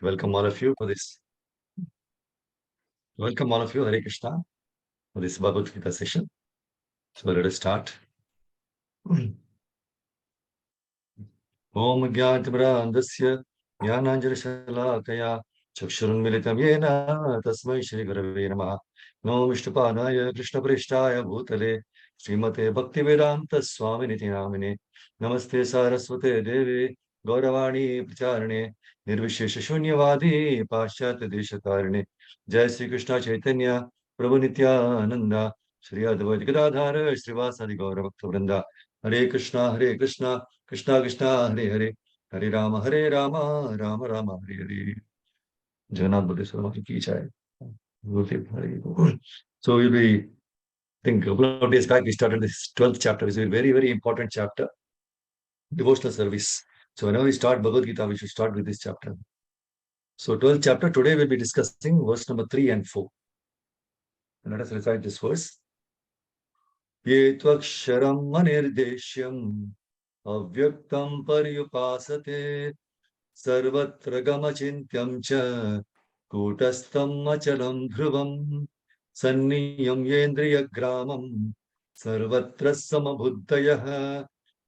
welcome all of you for this. Welcome all of you, Hare Krishna, for this Bhagavad Gita session. So let us start. Om Gyatmrandasya Jnananjalishalakaya Chakshurunmilitam Yena Tasmai Shri Gurave Namaha Namo Vishnupadaya Krishna Prishtaya Bhutale Srimate Bhaktivedanta Swami Niti Namine Namaste Saraswate Devi Gauravani Pracharane Nirvishesha Shunyavadi Paschat Deshatarane Jai Sri Krishna Chaitanya Prabhu Nityananda Shri Advaita Gadadhara Srivasadi Gauravakta Vrinda Hare Krishna Hare Krishna Krishna Krishna Hare Hare Hare Rama Rama Rama Hare Hare Jagannath Bhadesh ki jai. So we'll be, I think a couple of days back we started this 12th chapter. It's a very, very important chapter, devotional service. So whenever we start Bhagavad Gita, we should start with this chapter. So 12th chapter, today we'll be discussing verse number 3 and 4. And let us recite this verse. Ye tvaksharam manirdeshyam avyaktam paryupasate सर्वत्र गमचिन्त्यं च कूटस्थम् अचलं ध्रुवम् सन्नियं येन्द्रियग्रामं सर्वत्र समबुद्धयः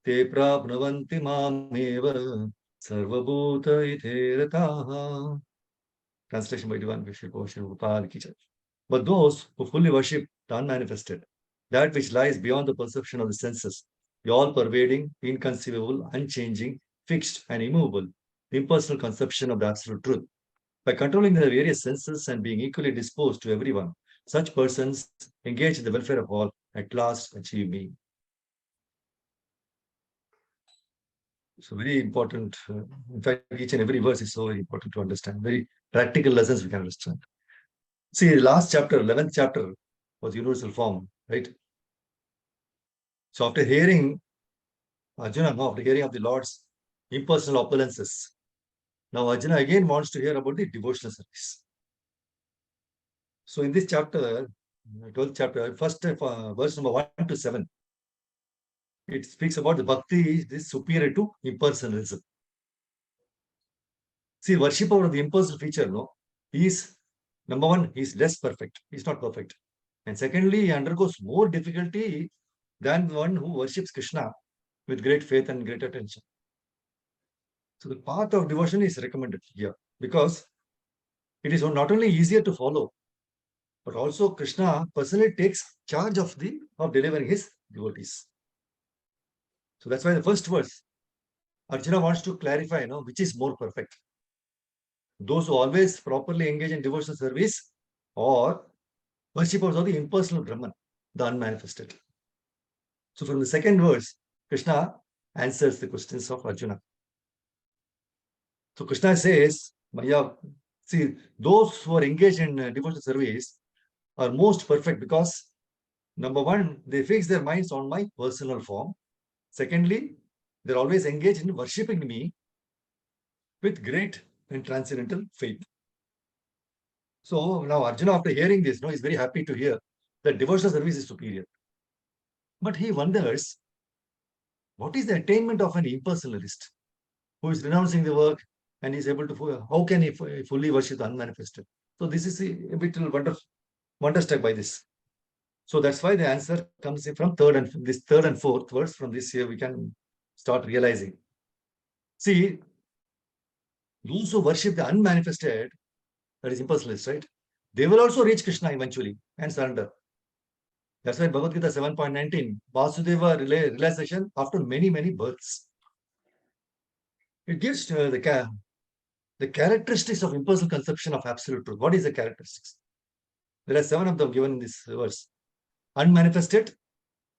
ते प्राप्नुवन्ति मामेव सर्वभूतहिते रताः. Translation by Divine Bishop Ocean Gopal Ki Jai. But those who fully worship the unmanifested, that which lies beyond the perception of the senses, the all-pervading, inconceivable, unchanging, fixed and immovable, the impersonal conception of the absolute truth. By controlling the various senses and being equally disposed to everyone, such persons engage in the welfare of all, at last achieve me. So very important. In fact, each and every verse is so very important to understand. Very practical lessons we can understand. See, the last chapter, 11th chapter, was universal form, right? So after hearing Arjuna, after hearing of the Lord's impersonal opulences, now Arjuna again wants to hear about the devotional service. So in this chapter, 12th chapter, first verse number 1 to 7, it speaks about the bhakti is superior to impersonalism. See, worship of the impersonal feature, no, he is, number one, he is less perfect. He is not perfect. And secondly, he undergoes more difficulty than one who worships Krishna with great faith and great attention. So the path of devotion is recommended here because it is not only easier to follow, but also Krishna personally takes charge of delivering his devotees. So that's why the first verse, Arjuna wants to clarify, which is more perfect. Those who always properly engage in devotional service or worshippers of the impersonal Brahman, the unmanifested. So from the second verse, Krishna answers the questions of Arjuna. So Krishna says, see, those who are engaged in devotional service are most perfect because, number one, they fix their minds on my personal form. Secondly, they're always engaged in worshipping me with great and transcendental faith. So now Arjuna, after hearing this, is very happy to hear that devotional service is superior. But he wonders, what is the attainment of an impersonalist who is renouncing the work and is able to, how can he fully worship the unmanifested? So this is a bit wonderstruck by this. So that's why the answer comes in from third and fourth verse. From this here, we can start realizing. See, those who worship the unmanifested, that is impersonalist, right? They will also reach Krishna eventually and surrender. That's why Bhagavad Gita 7.19, Vasudeva realization after many, many births. It gives the characteristics of impersonal conception of absolute truth. What is the characteristics? There are 7 of them given in this verse. Unmanifested,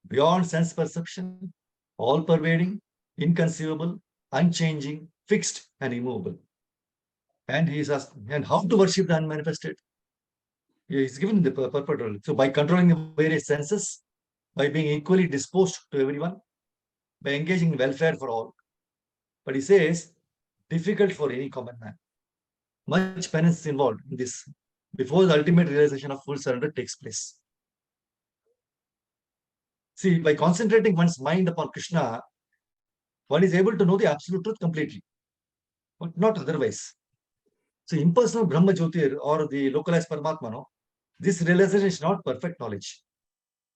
beyond sense perception, all-pervading, inconceivable, unchanging, fixed, and immovable. And he is asking, and how to worship the unmanifested? He is given the purport. So by controlling the various senses, by being equally disposed to everyone, by engaging in welfare for all. But he says, difficult for any common man. Much penance is involved in this before the ultimate realization of full surrender takes place. See, by concentrating one's mind upon Krishna, one is able to know the absolute truth completely, but not otherwise. So impersonal Brahma Jyotir or the localized Paramatma, no, this realization is not perfect knowledge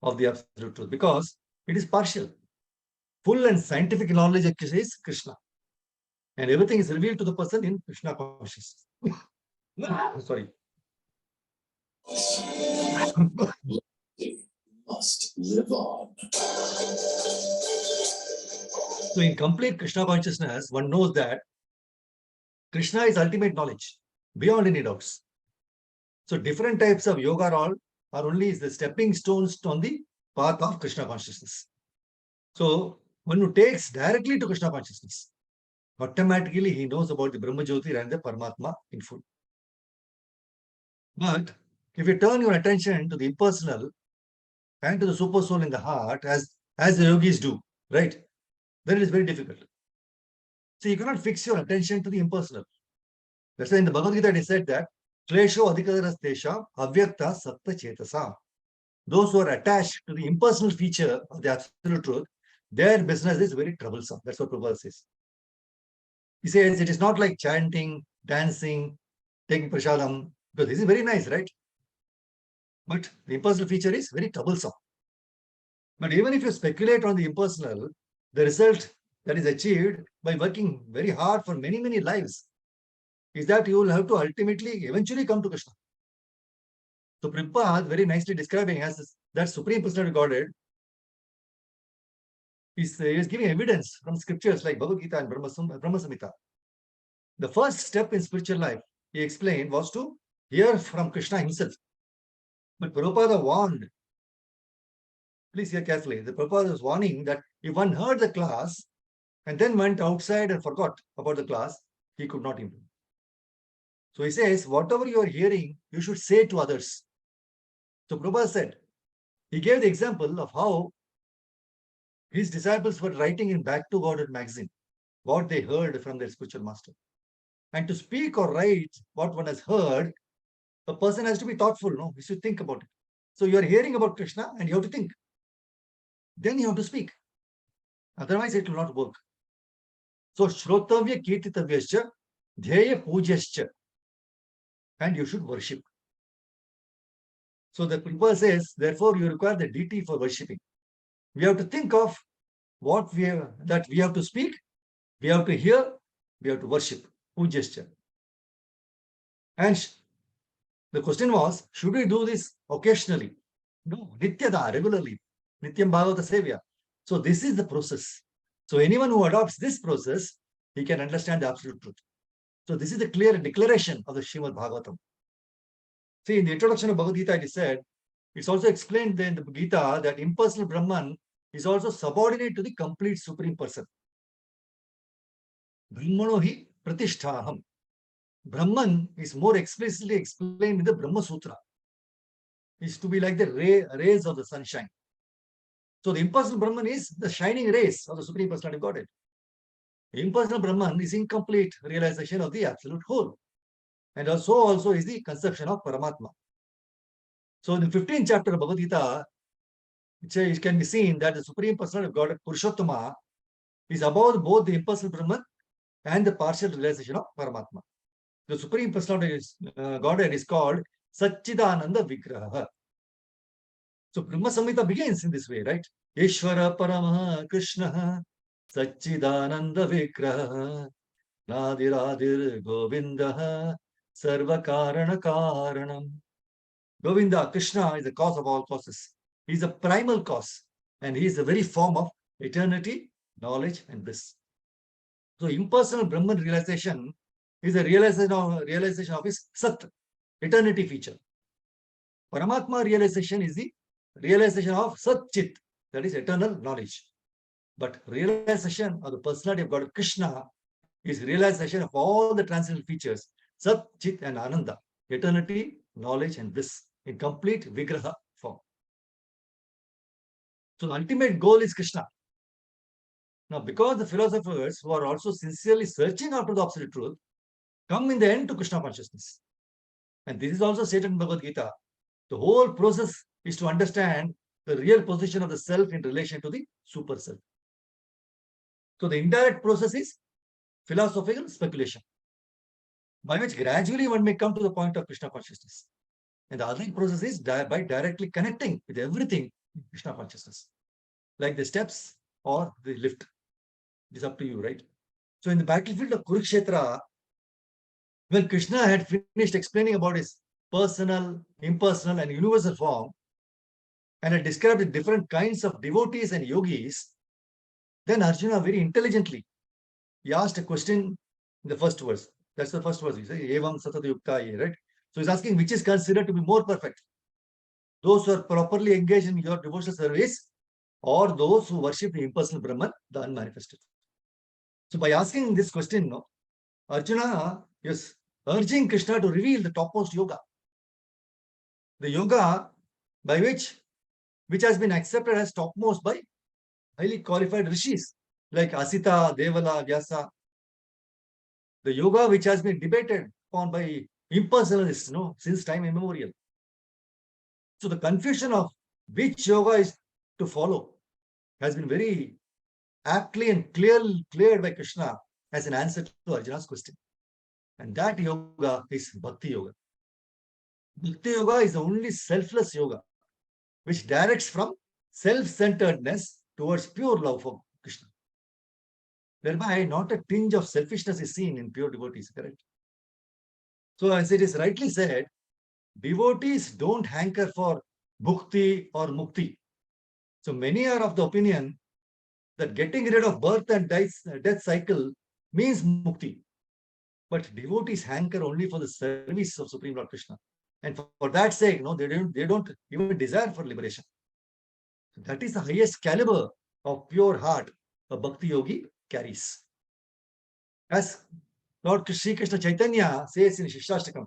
of the absolute truth because it is partial. Full and scientific knowledge is Krishna. And everything is revealed to the person in Krishna consciousness. Sorry. Must live on. So in complete Krishna consciousness, one knows that Krishna is ultimate knowledge, beyond any doubts. So different types of yoga are only the stepping stones on the path of Krishna consciousness. So one who takes directly to Krishna consciousness, automatically he knows about the Brahma Jyoti and the Paramatma in full. But if you turn your attention to the impersonal and to the super soul in the heart, as the yogis do, right, then it is very difficult. So you cannot fix your attention to the impersonal. That's why in the Bhagavad Gita it is said that Klesho Adhikaras Avyakta Satta Chetasa. Those who are attached to the impersonal feature of the absolute truth, their business is very troublesome. That's what Prabhupada says. He says it is not like chanting, dancing, taking prasadam, because this is very nice, right? But the impersonal feature is very troublesome. But even if you speculate on the impersonal, the result that is achieved by working very hard for many, many lives is that you will have to ultimately, eventually come to Krishna. So Prabhupada very nicely describing as that Supreme Personality Godhead is giving evidence from scriptures like Bhagavad Gita and Brahma Samhita. The first step in spiritual life, he explained, was to hear from Krishna himself. But Prabhupada warned, please hear carefully, the Prabhupada was warning that if one heard the class and then went outside and forgot about the class, he could not improve. So he says, whatever you are hearing, you should say to others. So Prabhupada said, he gave the example of how his disciples were writing in Back to Godhead magazine what they heard from their spiritual master. And to speak or write what one has heard, a person has to be thoughtful, no? He should think about it. So you are hearing about Krishna and you have to think. Then you have to speak. Otherwise, it will not work. So Shrotavya Kirtitavyascha, Dhyaya Pujascha. And you should worship. So the Prabhupada says, therefore, you require the deity for worshipping. We have to think of what we have, that we have to speak, we have to hear, we have to worship. Pujascha. And the question was, should we do this occasionally? No, Nityada, regularly. Nityam Bhagavata Sevya. So this is the process. So anyone who adopts this process, he can understand the absolute truth. So this is the clear declaration of the Srimad Bhagavatam. See, in the introduction of Bhagavad Gita, it is said, it's also explained in the Gita that impersonal Brahman is also subordinate to the complete Supreme Person. Brahmano hi pratisthaham. Brahman is more explicitly explained in the Brahma Sutra. Is to be like the rays of the sunshine. So the impersonal Brahman is the shining rays of the Supreme Personality of Godhead. The impersonal Brahman is incomplete realization of the absolute whole. And also is the conception of Paramatma. So in the 15th chapter of Bhagavad Gita, it can be seen that the Supreme Personality of Godhead, Purushottama, is above both the impersonal Brahman and the partial realization of Paramatma. The Supreme Personality Godhead is called Satchidananda Vigraha. So Brahma Samhita begins in this way, right? Ishvara Paramaha Krishna Satchidananda Vigraha Nadiradir Govinda Sarva Karana Karanam. Govinda, Krishna, is the cause of all causes. He is the primal cause, and he is the very form of eternity, knowledge, and bliss. So impersonal Brahman realization is a realization of his Sat, eternity feature. Paramatma realization is the realization of Sat Chit, that is eternal knowledge. But realization of the personality of God Krishna is realization of all the transcendental features, Sat, Chit, and Ananda, eternity, knowledge, and bliss in complete Vigraha form. So the ultimate goal is Krishna. Now, because the philosophers who are also sincerely searching after the absolute truth come in the end to Krishna consciousness. And this is also stated in Bhagavad Gita. The whole process is to understand the real position of the self in relation to the super self. So the indirect process is philosophical speculation. by which gradually one may come to the point of Krishna consciousness. And the other process is by directly connecting with everything in Krishna consciousness, like the steps or the lift. It's up to you, right? So in the battlefield of Kurukshetra, when Krishna had finished explaining about his personal, impersonal, and universal form, and had described the different kinds of devotees and yogis, then Arjuna very intelligently, he asked a question in the first verse. That's the first verse. He says, Evam Satata Yukta, right? So he's asking which is considered to be more perfect. Those who are properly engaged in your devotional service, or those who worship the impersonal Brahman, the unmanifested. So by asking this question, no, Arjuna is urging Krishna to reveal the topmost yoga. The yoga by which has been accepted as topmost by highly qualified rishis like Asita, Devala, Vyasa. The yoga which has been debated upon by impersonalists, no, since time immemorial. So the confusion of which yoga is to follow has been very aptly and cleared by Krishna as an answer to Arjuna's question. And that yoga is Bhakti Yoga. Bhakti Yoga is the only selfless yoga which directs from self-centeredness towards pure love for Krishna. Thereby, not a tinge of selfishness is seen in pure devotees, correct? So, as it is rightly said, devotees don't hanker for bhukti or mukti. So, many are of the opinion that getting rid of birth and death cycle means mukti. But devotees hanker only for the service of Supreme Lord Krishna. And for that sake, no, they don't even desire for liberation. So that is the highest caliber of pure heart a bhakti yogi carries. As Lord Sri Krishna Chaitanya says in Shishtastakam,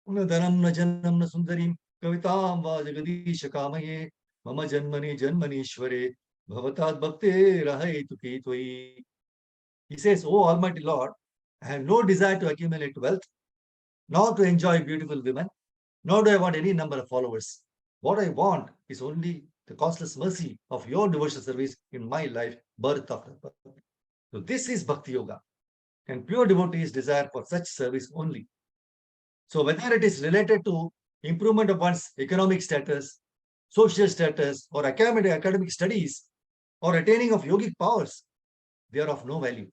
Dhanam na janam na sundarim kavitam va jagadisha kamaye mama janmani janmanishware bhavatad bhakte rahai tuki tvai. He says, Oh Almighty Lord, I have no desire to accumulate wealth, nor to enjoy beautiful women, nor do I want any number of followers. What I want is only the costless mercy of your devotional service in my life, birth after birth. So this is Bhakti Yoga. And pure devotees desire for such service only. So whether it is related to improvement of one's economic status, social status, or academic studies, or attaining of yogic powers, they are of no value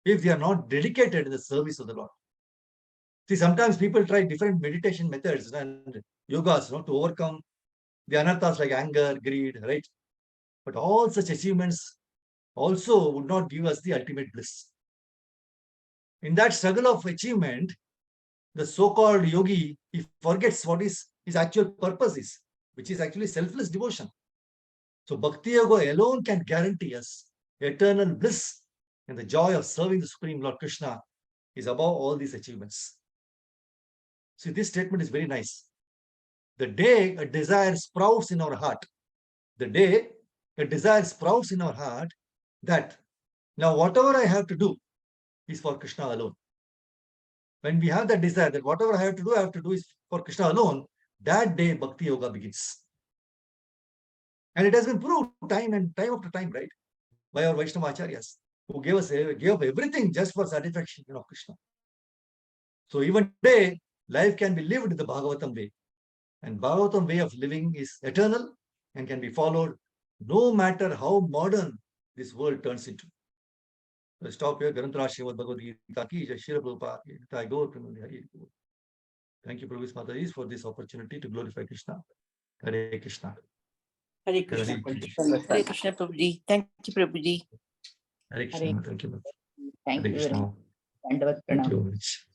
if they are not dedicated in the service of the Lord. See, sometimes people try different meditation methods and yogas, to overcome the anarthas like anger, greed, right? But all such achievements also would not give us the ultimate bliss. In that struggle of achievement, the so-called yogi, he forgets what his actual purpose is, which is actually selfless devotion. So Bhakti Yoga alone can guarantee us eternal bliss, and the joy of serving the Supreme Lord Krishna is above all these achievements. See, this statement is very nice. The day a desire sprouts in our heart, that now whatever I have to do is for Krishna alone. When we have that desire that whatever I have to do is for Krishna alone, that day Bhakti Yoga begins. And it has been proved time after time, right? By our Vaishnava Acharyas, who gave up everything just for satisfaction of Krishna. So even today, life can be lived in the Bhagavatam way. And Bhagavatam way of living is eternal and can be followed no matter how modern this world turns into. So stop here. Garantara Srimad Bhagavad Gita ki Jai Shri Prabhupada. Thank you, Prabhupada Mataji, for this opportunity to glorify Krishna. Hare Krishna. Hare Krishna. Hare Krishna, Prabhuji. Thank you, Prabhuji. Hare Krishna. Thank you. Thank Hare you very Krishna. much. Dandavat Thank pranam. you very much.